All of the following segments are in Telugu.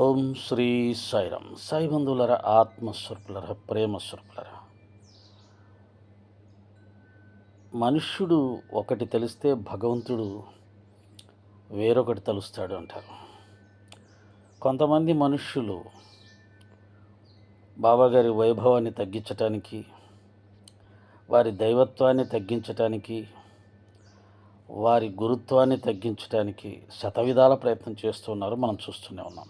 ఓం శ్రీ సాయిరామ్. సాయి బంధువులరా, ఆత్మస్వరూపులరా, ప్రేమస్వరూపులరా, మనుష్యుడు ఒకటి తెలిస్తే భగవంతుడు వేరొకటి తలుస్తాడు అంటారు. కొంతమంది మనుష్యులు బాబాగారి వైభవాన్ని తగ్గించటానికి, వారి దైవత్వాన్ని తగ్గించటానికి, వారి గురుత్వాన్ని తగ్గించటానికి శతవిధాల ప్రయత్నం చేస్తున్నారు. మనం చూస్తూనే ఉన్నాం.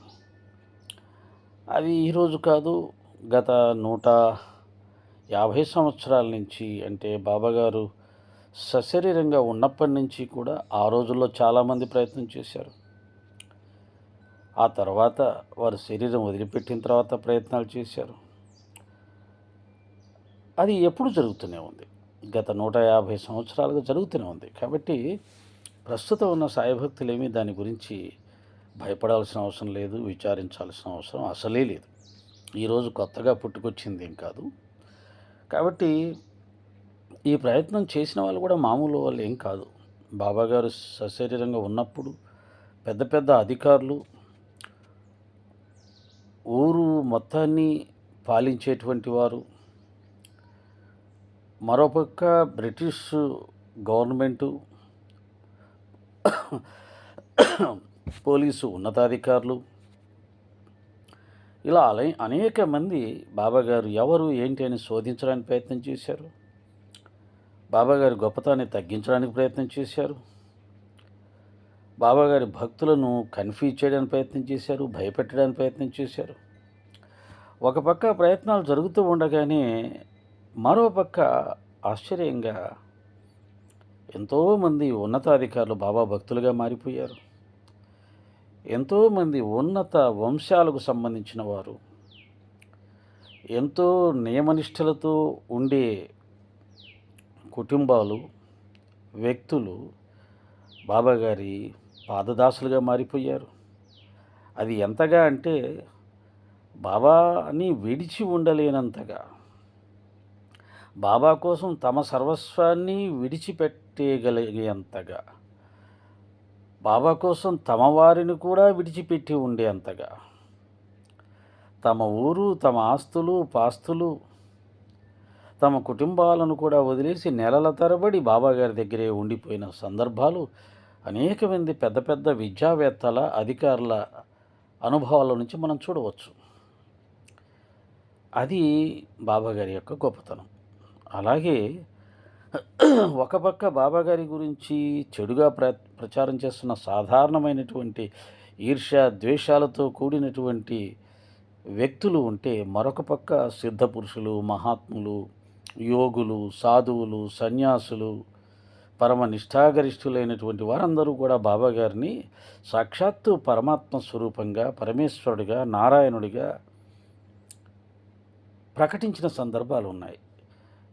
అవి ఈరోజు కాదు, గత 150 సంవత్సరాల నుంచి, అంటే బాబాగారు సశరీరంగా ఉన్నప్పటి నుంచి కూడా ఆ రోజుల్లో చాలామంది ప్రయత్నం చేశారు. ఆ తర్వాత వారు శరీరం వదిలిపెట్టిన తర్వాత ప్రయత్నాలు చేశారు. అది ఎప్పుడు జరుగుతూనే ఉంది. గత 150 సంవత్సరాలుగా జరుగుతూనే ఉంది. కాబట్టి ప్రస్తుతం ఉన్న సాయి భక్తులేమీ దాని గురించి భయపడాల్సిన అవసరం లేదు, విచారించాల్సిన అవసరం అసలే లేదు. ఈరోజు కొత్తగా పుట్టుకొచ్చింది ఏం కాదు. కాబట్టి ఈ ప్రయత్నం చేసిన వాళ్ళు కూడా మామూలు వాళ్ళు ఏం కాదు. బాబాగారు సశరీరంగా ఉన్నప్పుడు పెద్ద పెద్ద అధికారులు, ఊరు మొత్తాన్ని పాలించేటువంటి వారు, మరోపక్క బ్రిటిష్ గవర్నమెంటు, పోలీసు ఉన్నతాధికారులు, ఇలా అనేక మంది బాబాగారు ఎవరు ఏంటి అని శోధించడానికి ప్రయత్నం చేశారు. బాబాగారి గొప్పతనాన్ని తగ్గించడానికి ప్రయత్నం చేశారు. బాబాగారి భక్తులను కన్ఫ్యూజ్ చేయడానికి ప్రయత్నం చేశారు, భయపెట్టడానికి ప్రయత్నం చేశారు. ఒక పక్క ప్రయత్నాలు జరుగుతూ ఉండగానే మరోపక్క ఆశ్చర్యంగా ఎంతోమంది ఉన్నతాధికారులు బాబా భక్తులుగా మారిపోయారు. ఎంతోమంది ఉన్నత వంశాలకు సంబంధించిన వారు, ఎంతో నియమనిష్టలతో ఉండే కుటుంబాలు, వ్యక్తులు బాబాగారి పాదదాసులుగా మారిపోయారు. అది ఎంతగా అంటే బాబాని విడిచి ఉండలేనంతగా, బాబా కోసం తమ సర్వస్వాన్ని విడిచిపెట్టగలిగేంతగా, బాబా కోసం తమ వారిని కూడా విడిచిపెట్టి ఉండేంతగా, తమ ఊరు, తమ ఆస్తులు పాస్తులు, తమ కుటుంబాలను కూడా వదిలేసి నెలల తరబడి బాబాగారి దగ్గరే ఉండిపోయిన సందర్భాలు అనేక మంది పెద్ద పెద్ద విద్యావేత్తల, అధికారుల అనుభవాల నుంచి మనం చూడవచ్చు. అది బాబాగారి యొక్క గొప్పతనం. అలాగే ఒక పక్క బాబాగారి గురించి చెడుగా ప్రచారం చేస్తున్న సాధారణమైనటువంటి ఈర్ష్య, ద్వేషాలతో కూడినటువంటి వ్యక్తులు ఉంటే, మరొక పక్క సిద్ధపురుషులు, మహాత్ములు, యోగులు, సాధువులు, సన్యాసులు, పరమ నిష్ఠాగరిష్ఠులైనటువంటి వారందరూ కూడా బాబాగారిని సాక్షాత్తు పరమాత్మ స్వరూపంగా, పరమేశ్వరుడిగా, నారాయణుడిగా ప్రకటించిన సందర్భాలు ఉన్నాయి.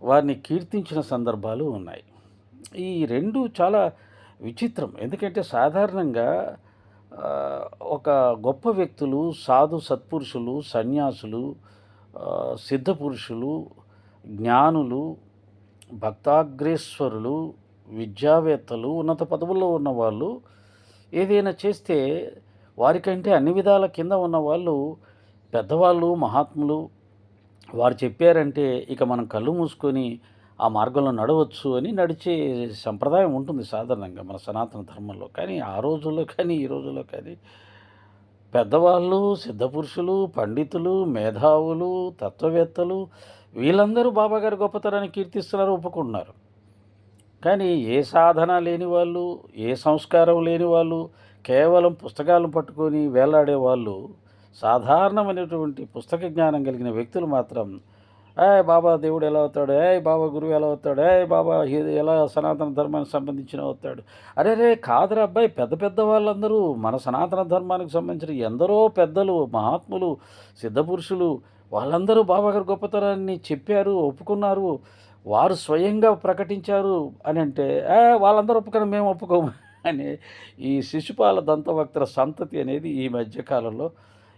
వారిని కీర్తించిన సందర్భాలు ఉన్నాయి. ఈ రెండు చాలా విచిత్రం. ఎందుకంటే సాధారణంగా ఒక గొప్ప వ్యక్తులు, సాధు సత్పురుషులు, సన్యాసులు, సిద్ధపురుషులు, జ్ఞానులు, భక్తాగ్రేశ్వరులు, విద్యావేత్తలు, ఉన్నత పదవుల్లో ఉన్నవాళ్ళు ఏదైనా చేస్తే వారికంటే అన్ని విధాల కింద ఉన్నవాళ్ళు, పెద్దవాళ్ళు, మహాత్ములు, వారు చెప్పారంటే ఇక మనం కళ్ళు మూసుకొని ఆ మార్గంలో నడవచ్చు అని నడిచే సంప్రదాయం ఉంటుంది సాధారణంగా మన సనాతన ధర్మంలో. కానీ ఆ రోజుల్లో కానీ, ఈ రోజుల్లో కానీ పెద్దవాళ్ళు, సిద్ధపురుషులు, పండితులు, మేధావులు, తత్వవేత్తలు వీళ్ళందరూ బాబాగారి గొప్పతనాన్ని కీర్తిస్తున్నారు, ఒప్పుకుంటున్నారు. కానీ ఏ సాధన లేని వాళ్ళు, ఏ సంస్కారం లేని వాళ్ళు, కేవలం పుస్తకాలను పట్టుకొని వేలాడే వాళ్ళు, సాధారణమైనటువంటి పుస్తక జ్ఞానం కలిగిన వ్యక్తులు మాత్రం బాబా దేవుడు ఎలా అవుతాడు, బాబా గురువు ఎలా అవుతాడు, బాబా ఎలా సనాతన ధర్మానికి సంబంధించిన అవుతాడు. అరే కాదురా అబ్బాయి, పెద్ద పెద్ద వాళ్ళందరూ మన సనాతన ధర్మానికి సంబంధించిన ఎందరో పెద్దలు, మహాత్ములు, సిద్ధపురుషులు వాళ్ళందరూ బాబాగారి గొప్పతనాన్ని చెప్పారు, ఒప్పుకున్నారు, వారు స్వయంగా ప్రకటించారు అని అంటే వాళ్ళందరూ ఒప్పుకొని మేము ఒప్పుకోము అని ఈ శిశుపాల దంతవక్తల సంతతి అనేది ఈ మధ్యకాలంలో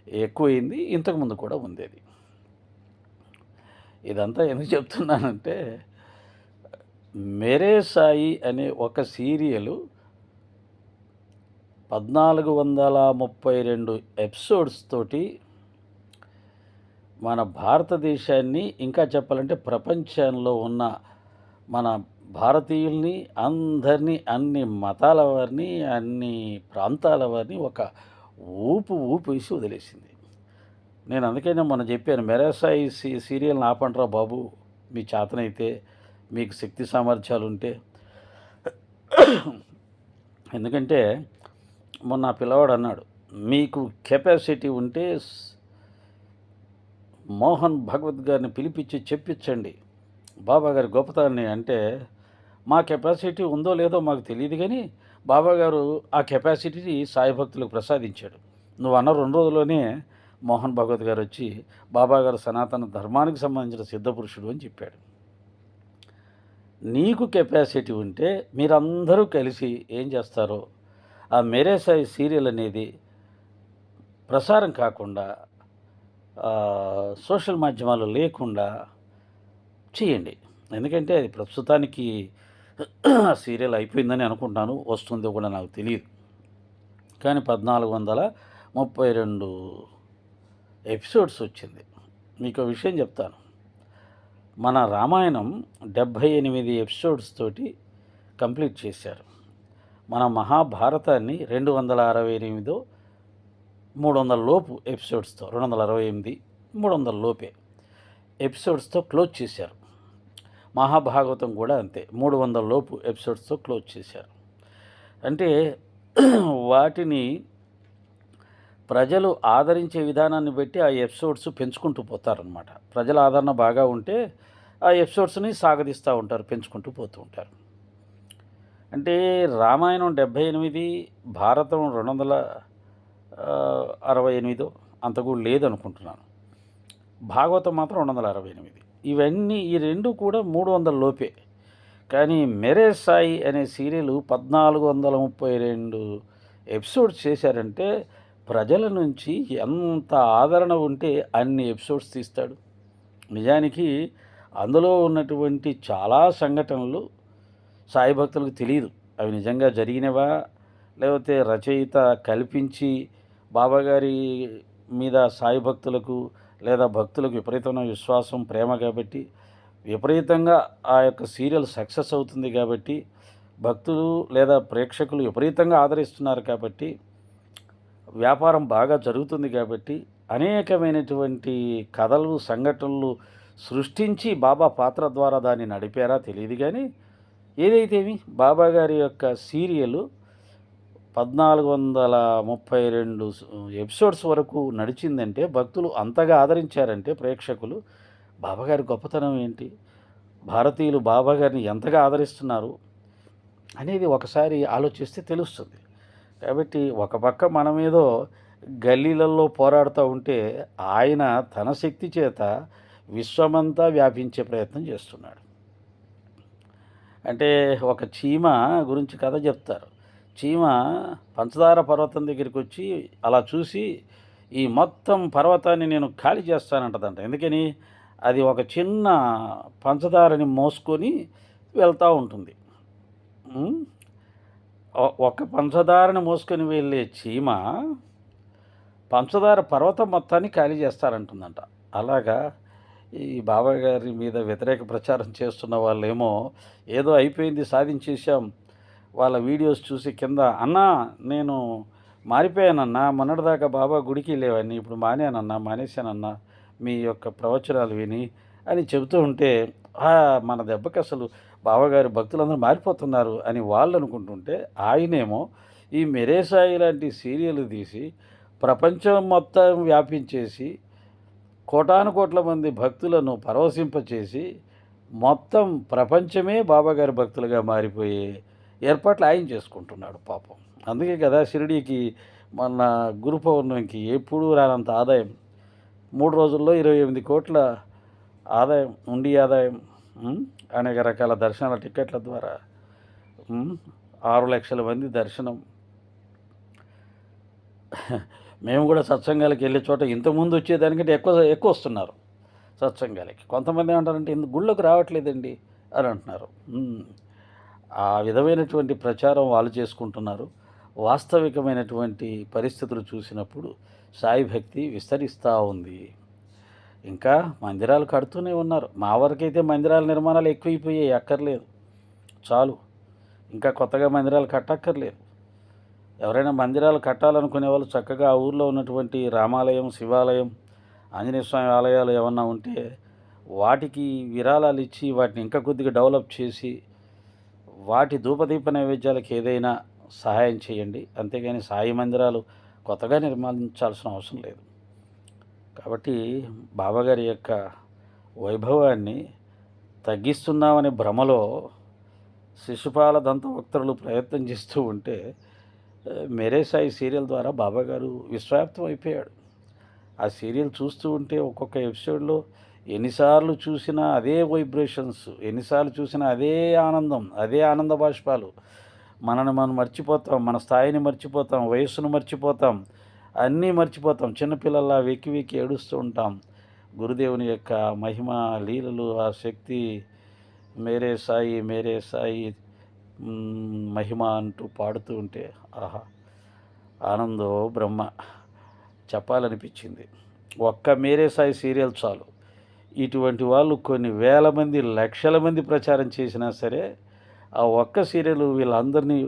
ఎక్కువైంది. ఇంతకుముందు కూడా ఉండేది. ఇదంతా ఎందుకు చెప్తున్నానంటే, మేరే సాయి అనే ఒక సీరియలు 1432 ఎపిసోడ్స్ తోటి మన భారతదేశాన్ని, ఇంకా చెప్పాలంటే ప్రపంచంలో ఉన్న మన భారతీయుల్ని అందరినీ, అన్ని మతాల వారిని, అన్ని ప్రాంతాల వారిని ఒక ఊపేసి వదిలేసింది. నేను అందుకనే మొన్న చెప్పాను, మెరాసాయి సీరియల్ని ఆపండ్రా బాబు, మీ చేతనైతే, మీకు శక్తి సామర్థ్యాలుంటే. ఎందుకంటే మొన్న ఆ పిల్లవాడు అన్నాడు, మీకు కెపాసిటీ ఉంటే మోహన్ భగవత్ గారిని పిలిపించి చెప్పించండి బాబాగారి గొప్పతనాన్ని. అంటే మా కెపాసిటీ ఉందో లేదో మాకు తెలియదు, కానీ బాబాగారు ఆ కెపాసిటీని సాయి భక్తులకు ప్రసాదించాడు. నువ్వు అన్న 2 రోజుల్లోనే మోహన్ భగవత్ గారు వచ్చి బాబాగారు సనాతన ధర్మానికి సంబంధించిన సిద్ధపురుషుడు అని చెప్పాడు. నీకు కెపాసిటీ ఉంటే మీరందరూ కలిసి ఏం చేస్తారో, ఆ మేరే సాయి సీరియల్ అనేది ప్రసారం కాకుండా, సోషల్ మాధ్యమాలు లేకుండా చేయండి. ఎందుకంటే అది ప్రస్తుతానికి సీరియల్ అయిపోయిందని అనుకుంటున్నాను, వస్తుందో కూడా నాకు తెలియదు. కానీ 1432 ఎపిసోడ్స్ వచ్చింది. మీకు విషయం చెప్తాను, మన రామాయణం 78 ఎపిసోడ్స్ తోటి కంప్లీట్ చేశారు. మన మహాభారతాన్ని 268 300 లోపు ఎపిసోడ్స్తో, 268 300 లోపే ఎపిసోడ్స్తో క్లోజ్ చేశారు. మహాభాగవతం కూడా అంతే, 300 లోపు ఎపిసోడ్స్తో క్లోజ్ చేశారు. అంటే వాటిని ప్రజలు ఆదరించే విధానాన్ని బట్టి ఆ ఎపిసోడ్స్ పెంచుకుంటూ పోతారనమాట. ప్రజల ఆదరణ బాగా ఉంటే ఆ ఎపిసోడ్స్ని సాగదీస్తూ ఉంటారు, పెంచుకుంటూ పోతూ ఉంటారు. అంటే రామాయణం 78, భారతం 268 అంత కూడా లేదనుకుంటున్నాను. భాగవతం మాత్రం 268. ఇవన్నీ ఈ 2 కూడా 300 లోపే. కానీ మెరే సాయి అనే సీరియల్ 1432 ఎపిసోడ్స్ చేశారంటే ప్రజల నుంచి ఎంత ఆదరణ ఉంటే అన్ని ఎపిసోడ్స్ తీస్తాడు. నిజానికి అందులో ఉన్నటువంటి చాలా సంఘటనలు సాయి భక్తులకు తెలియదు. అవి నిజంగా జరిగినవా, లేకపోతే రచయిత కల్పించి బాబాగారి మీద సాయి భక్తులకు లేదా భక్తులకు విపరీతమైన విశ్వాసం, ప్రేమ కాబట్టి విపరీతంగా ఆ యొక్క సీరియల్ సక్సెస్ అవుతుంది కాబట్టి, భక్తులు లేదా ప్రేక్షకులు విపరీతంగా ఆదరిస్తున్నారు కాబట్టి, వ్యాపారం బాగా జరుగుతుంది కాబట్టి అనేకమైనటువంటి కథలు, సంఘటనలు సృష్టించి బాబా పాత్ర ద్వారా దాన్ని నడిపారా తెలియదు. కానీ ఏదైతేమి బాబాగారి యొక్క సీరియలు 1432 ఎపిసోడ్స్ వరకు నడిచిందంటే, భక్తులు అంతగా ఆదరించారంటే ప్రేక్షకులు, బాబాగారి గొప్పతనం ఏంటి, భారతీయులు బాబాగారిని ఎంతగా ఆదరిస్తున్నారు అనేది ఒకసారి ఆలోచిస్తే తెలుస్తుంది. కాబట్టి ఒక పక్క మనమేదో గల్లీలలో పోరాడుతూ ఉంటే, ఆయన తన శక్తి చేత విశ్వమంతా వ్యాపించే ప్రయత్నం చేస్తున్నాడు. అంటే ఒక చీమ గురించి కథ చెప్తారు. చీమ పంచదార పర్వతం దగ్గరికి వచ్చి అలా చూసి ఈ మొత్తం పర్వతాన్ని నేను ఖాళీ చేస్తానంటదంట. ఎందుకని? అది ఒక చిన్న పంచదారని మోసుకొని వెళ్తూ ఉంటుంది. ఒక పంచదారని మోసుకొని వెళ్ళే చీమ పంచదార పర్వతం మొత్తాన్ని ఖాళీ చేస్తారంటుందంట. అలాగా ఈ బాబాగారి మీద వ్యతిరేక ప్రచారం చేస్తున్న వాళ్ళేమో ఏదో అయిపోయింది, సాధించేశాం, వాళ్ళ వీడియోస్ చూసి కింద, అన్నా నేను మారిపోయానన్నా, మొన్నటిదాకా బాబా గుడికి వెళ్ళేవాడిని, ఇప్పుడు మానేశానన్నా మీ యొక్క ప్రవచనాలు విని అని చెబుతూ ఉంటే, మన దెబ్బకి అసలు బాబాగారి భక్తులందరూ మారిపోతున్నారు అని వాళ్ళు అనుకుంటుంటే, ఆయనేమో ఈ మెరే సాయి లాంటి సీరియల్ తీసి ప్రపంచం మొత్తం వ్యాపించేసి కోటానుకోట్ల మంది భక్తులను పరవశింపచేసి మొత్తం ప్రపంచమే బాబాగారి భక్తులుగా మారిపోయే ఏర్పాట్లు ఆయన చేసుకుంటున్నాడు పాపం. అందుకే కదా షిరిడీకి మొన్న గురు పౌర్ణమికి ఎప్పుడూ రానంత ఆదాయం, 3 రోజుల్లో 28 కోట్ల ఆదాయం, ఉండి ఆదాయం, అనేక రకాల దర్శనాల టికెట్ల ద్వారా 6 లక్షల మంది దర్శనం. మేము కూడా సత్సంగాలకి వెళ్ళే చోట ఇంతకుముందు వచ్చేదానికంటే ఎక్కువ వస్తున్నారు సత్సంగాలకి. కొంతమంది ఏమంటారంటే ఇంత గుళ్ళోకి రావట్లేదండి అని అంటున్నారు. ఆ విధమైనటువంటి ప్రచారం వాళ్ళు చేసుకుంటున్నారు. వాస్తవికమైనటువంటి పరిస్థితులు చూసినప్పుడు సాయి భక్తి విస్తరిస్తూ ఉంది. ఇంకా మందిరాలు కడుతూనే ఉన్నారు. మా వరకైతే మందిరాల నిర్మాణాలు ఎక్కువైపోయాయి, అక్కర్లేదు, చాలు. ఇంకా కొత్తగా మందిరాలు కట్టక్కర్లేదు. ఎవరైనా మందిరాలు కట్టాలనుకునే వాళ్ళు చక్కగా ఆ ఊర్లో ఉన్నటువంటి రామాలయం, శివాలయం, ఆంజనేయ స్వామి ఆలయాలు ఏమన్నా ఉంటే వాటికి విరాళాలు ఇచ్చి వాటిని ఇంకా కొద్దిగా డెవలప్ చేసి వాటి ధూపదీప నైవేద్యాలకు ఏదైనా సహాయం చేయండి. అంతేగాని సాయి మందిరాలు కొత్తగా నిర్మించాల్సిన అవసరం లేదు. కాబట్టి బాబాగారి యొక్క వైభవాన్ని తగ్గిస్తున్నామనే భ్రమలో శిశుపాల దంతభక్తులు ప్రయత్నం చేస్తూ ఉంటే మేరే సాయి సీరియల్ ద్వారా బాబాగారు విశ్వవ్యాప్తం అయిపోయాడు. ఆ సీరియల్ చూస్తూ ఉంటే ఒక్కొక్క ఎపిసోడ్లో ఎన్నిసార్లు చూసినా అదే వైబ్రేషన్స్, ఎన్నిసార్లు చూసినా అదే ఆనందం, అదే ఆనంద బాష్పాలు. మనం మర్చిపోతాం, మన స్థాయిని మర్చిపోతాం, వయస్సును మర్చిపోతాం, అన్నీ మర్చిపోతాం. చిన్నపిల్లల్లా వెక్కి వెక్కి ఏడుస్తూ ఉంటాం. గురుదేవుని యొక్క మహిమ లీలలు, ఆ శక్తి, మేరే సాయి మహిమ అంటూ పాడుతూ ఉంటే ఆహా, ఆనందో బ్రహ్మ చెప్పాలనిపించింది. ఒక్క మేరే సాయి సీరియల్ చాలు. ఇటువంటి వాళ్ళు కొన్ని వేల మంది, లక్షల మంది ప్రచారం చేసినా సరే ఆ ఒక్క సీరియల్ వీళ్ళందరినీ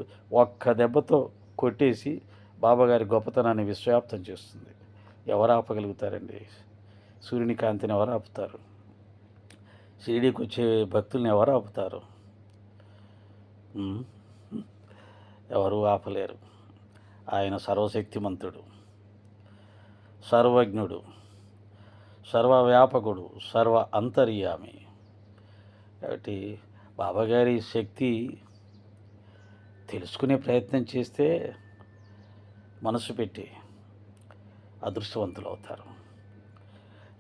ఒక్క దెబ్బతో కొట్టేసి బాబాగారి గొప్పతనాన్ని విశ్వవ్యాప్తం చేస్తుంది. ఎవరు ఆపగలుగుతారండి? సూర్యుని కాంతిని ఎవరు ఆపుతారు? షిరిడీకి వచ్చే భక్తుల్ని ఎవరు ఆపుతారు? ఎవరు ఆపలేరు. ఆయన సర్వశక్తిమంతుడు, సర్వజ్ఞుడు, సర్వవ్యాపకుడు, సర్వ అంతర్యామి. కాబట్టి బాబాగారి శక్తి తెలుసుకునే ప్రయత్నం చేస్తే మనసు పెట్టి అదృష్టవంతులు అవుతారు.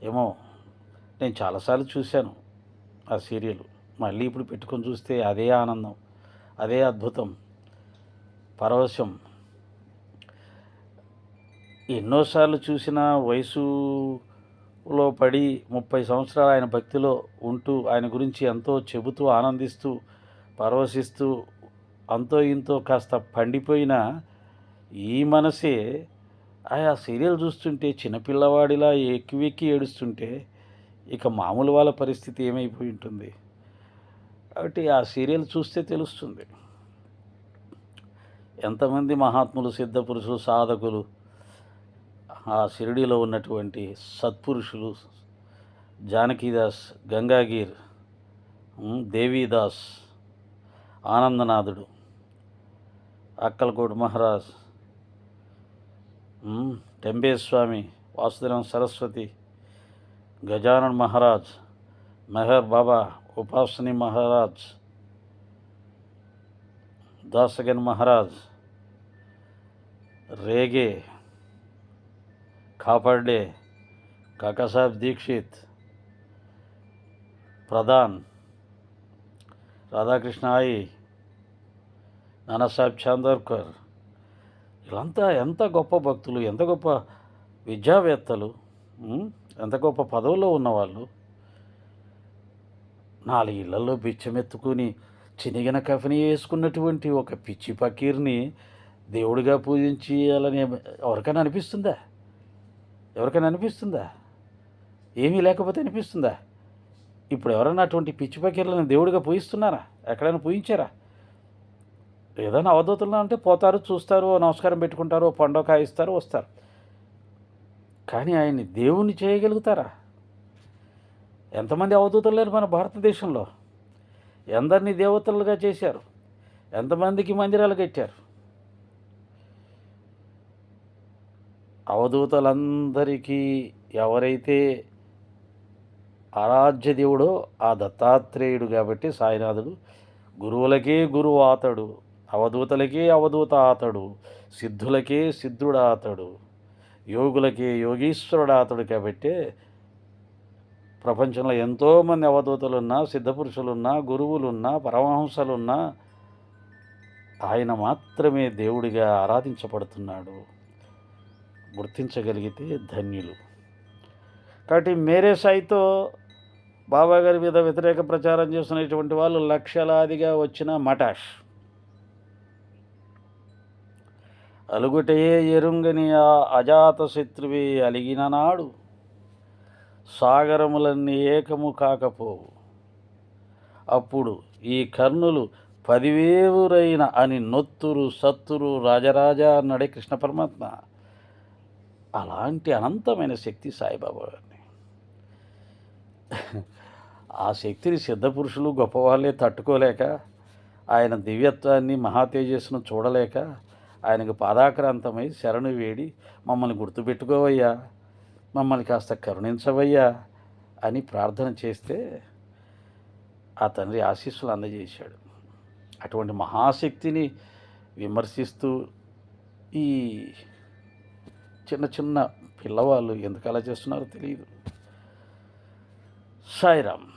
ఏమో, నేను చాలాసార్లు చూశాను ఆ సీరియల్. మళ్ళీ ఇప్పుడు పెట్టుకొని చూస్తే అదే ఆనందం, అదే అద్భుతం, పరవశం. ఎన్నోసార్లు చూసిన వయసులో పడి 30 సంవత్సరాలు ఆయన భక్తిలో ఉంటూ ఆయన గురించి ఎంతో చెబుతూ ఆనందిస్తూ పరవశిస్తూ అంతో ఇంతో కాస్త పండిపోయిన ఈ మనసే ఆ సీరియల్ చూస్తుంటే చిన్నపిల్లవాడిలా ఎక్కి ఏడుస్తుంటే ఇక మామూలు వాళ్ళ పరిస్థితి ఏమైపోయి ఉంటుంది. కాబట్టి ఆ సీరియల్ చూస్తే తెలుస్తుంది ఎంతమంది మహాత్ములు, సిద్ధపురుషులు, సాధకులు, ఆ షిరిడీలో ఉన్నటువంటి సత్పురుషులు, జానకీదాస్, గంగాగీర్, దేవీదాస్, ఆనందనాథుడు, అక్కలకోట మహారాజ్, టెంబేస్వామి, వాసుదేవం సరస్వతి, గజానన్ మహారాజ్, మెహర్ బాబా, ఉపాసని మహారాజ్, దాసగన్ మహారాజ్, రేగే, కాపాడ్డే, కాకాసాహెబ్ దీక్షిత్, ప్రధాన్, రాధాకృష్ణ ఆయి, నానాసాహెబ్ చాందోర్కర్, వీళ్ళంతా ఎంత గొప్ప భక్తులు, ఎంత గొప్ప విద్యావేత్తలు, ఎంత గొప్ప పదవుల్లో ఉన్నవాళ్ళు. 4 ఇళ్లలో బిచ్చమెత్తుకుని చినిగిన కఫని వేసుకున్నటువంటి ఒక పిచ్చి పకీర్ని దేవుడిగా పూజించాలని ఎవరికైనా అనిపిస్తుందా? ఎవరికైనా అనిపిస్తుందా? ఏమీ లేకపోతే అనిపిస్తుందా? ఇప్పుడు ఎవరైనా అటువంటి పిచ్చి పకీర్లను దేవుడిగా పూజిస్తున్నారా? ఎక్కడైనా పూజించారా? ఏదైనా అవధూతలు అంటే పోతారు, చూస్తారు, నమస్కారం పెట్టుకుంటారు, పండగ కాయిస్తారు, వస్తారు. కానీ ఆయన్ని దేవుణ్ణి చేయగలుగుతారా? ఎంతమంది అవధూతలు లేరు మన భారతదేశంలో? ఎందరినీ దేవతలుగా చేశారు, ఎంతమందికి మందిరాలు కట్టారు. అవధూతలందరికీ ఎవరైతే ఆరాధ్య దేవుడో ఆ దత్తాత్రేయుడు. కాబట్టి సాయినాథుడు గురువులకే గురువు ఆతడు, అవధూతలకే అవధూత ఆతడు, సిద్ధులకే సిద్ధుడు ఆతడు, యోగులకే యోగీశ్వరుడు ఆతడు. కాబట్టి ప్రపంచంలో ఎంతోమంది అవధూతలున్నా, సిద్ధపురుషులున్నా, గురువులున్నా, పరమహంసలున్నా ఆయన మాత్రమే దేవుడిగా ఆరాధించబడుతున్నాడు. గుర్తించగలిగితే ధన్యులు. కాబట్టి మేరే సాయితో బాబాగారి మీద వ్యతిరేక ప్రచారం చేస్తున్నటువంటి వాళ్ళు లక్షలాదిగా వచ్చిన మటాష్. అలుగుటయే ఎరుంగని ఆ అజాత శత్రువే అలిగిన నాడు సాగరములన్నీ ఏకము కాకపోవు. అప్పుడు ఈ కర్ణులు పదివేవురైన అని నొత్తురు సత్తురు రాజరాజా అన్నాడే కృష్ణ పరమాత్మ. అలాంటి అనంతమైన శక్తి సాయిబాబా వారిని. ఆ శక్తిని సిద్ధపురుషులు గొప్పవాళ్ళే తట్టుకోలేక, ఆయన దివ్యత్వాన్ని మహా తేజస్సును చూడలేక ఆయనకు పాదాక్రాంతమై శరణు వేడి, మమ్మల్ని గుర్తుపెట్టుకోవయ్యా, మమ్మల్ని కాస్త కరుణించవయ్యా అని ప్రార్థన చేస్తే ఆ తండ్రి ఆశీస్సులు అందజేశాడు. అటువంటి మహాశక్తిని విమర్శిస్తూ ఈ చిన్న చిన్న పిల్లవాళ్ళు ఎందుకు అలా చేస్తున్నారో తెలియదు. సాయిరామ్.